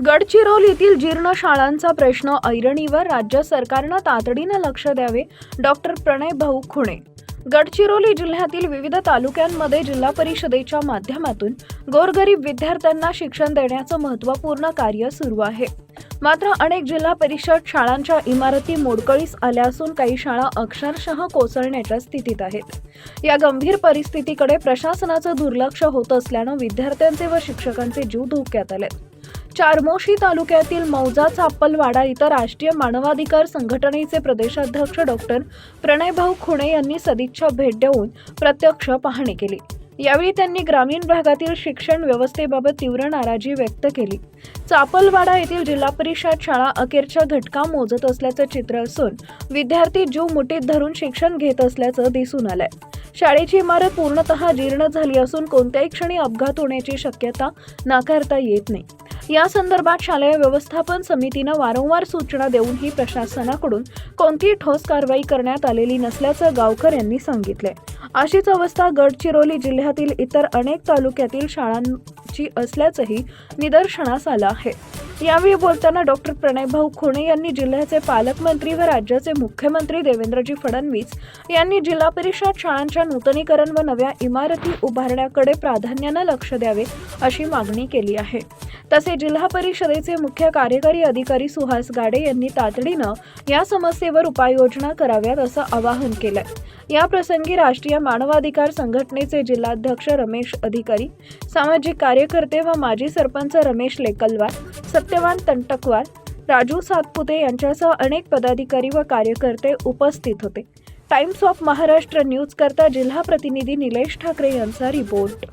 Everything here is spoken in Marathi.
गडचिरोलीतील जीर्ण शाळांचा प्रश्न ऐरणीवर राज्य सरकारनं तातडीनं लक्ष द्यावे. डॉक्टर प्रणय भाऊ खुणे. गडचिरोली जिल्ह्यातील विविध तालुक्यांमध्ये जिल्हा परिषदेच्या माध्यमातून गोरगरीब विद्यार्थ्यांना शिक्षण देण्याचं महत्त्वपूर्ण कार्य सुरू आहे. मात्र अनेक जिल्हा परिषद शाळांच्या इमारती मोडकळीस आल्या असून काही शाळा अक्षरशः कोसळण्याच्या स्थितीत आहेत. या गंभीर परिस्थितीकडे प्रशासनाचं दुर्लक्ष होत असल्यानं विद्यार्थ्यांचे व शिक्षकांचे जीव धोक्यात आले. चारमोशी तालुक्यातील मौजा चाप्पलवाडा इथं राष्ट्रीय मानवाधिकार संघटनेचे प्रदेशाध्यक्ष डॉक्टर प्रणयभाऊ खुणे यांनी सदिच्छा भेट देऊन प्रत्यक्ष पाहणी केली. यावेळी त्यांनी ग्रामीण भागातील शिक्षण व्यवस्थेबाबत तीव्र नाराजी व्यक्त केली. चाप्पलवाडा येथील जिल्हा परिषद शाळा अखेरच्या घटका मोजत असल्याचं चित्र असून विद्यार्थी जीव मुठीत धरून शिक्षण घेत असल्याचं दिसून आलंय. शाळेची इमारत पूर्णतः जीर्ण झाली असून कोणत्याही क्षणी अपघात होण्याची शक्यता नाकारता येत नाही. या संदर्भात शालेय व्यवस्थापन समितीनं वारंवार सूचना देऊनही प्रशासनाकडून कोणतीही ठोस कारवाई करण्यात आलेली नसल्याचं गावकर यांनी सांगितले. अशीच अवस्था गडचिरोली जिल्ह्यातील इतर अनेक तालुक्यातील शाळांची असल्याचंही निदर्शनास आलं आहे. यावेळी बोलताना डॉक्टर प्रणयभाऊ खुणे यांनी जिल्ह्याचे पालकमंत्री व राज्याचे मुख्यमंत्री देवेंद्रजी फडणवीस यांनी जिल्हा परिषद शाळांच्या नूतनीकरण व नव्या इमारती उभारण्याकडे प्राधान्यानं लक्ष द्यावे अशी मागणी केली आहे. तसेच जिल्हा परिषदेचे मुख्य कार्यकारी अधिकारी सुहास गाडे यांनी तातडीनं या समस्येवर उपाययोजना कराव्यात असं आवाहन केलंय. या प्रसंगी राष्ट्रीय मानवाधिकार संघटनेचे जिल्हाध्यक्ष रमेश अधिकारी, सामाजिक कार्यकर्ते व माजी सरपंच रमेश लेकलवार, सत्यवान तंटकवार, राजू सातपुते यांच्यासह अनेक पदाधिकारी व कार्यकर्ते उपस्थित होते. टाइम्स ऑफ महाराष्ट्र न्यूज करता जिल्हा प्रतिनिधी निलेश ठाकरे यांचा रिपोर्ट.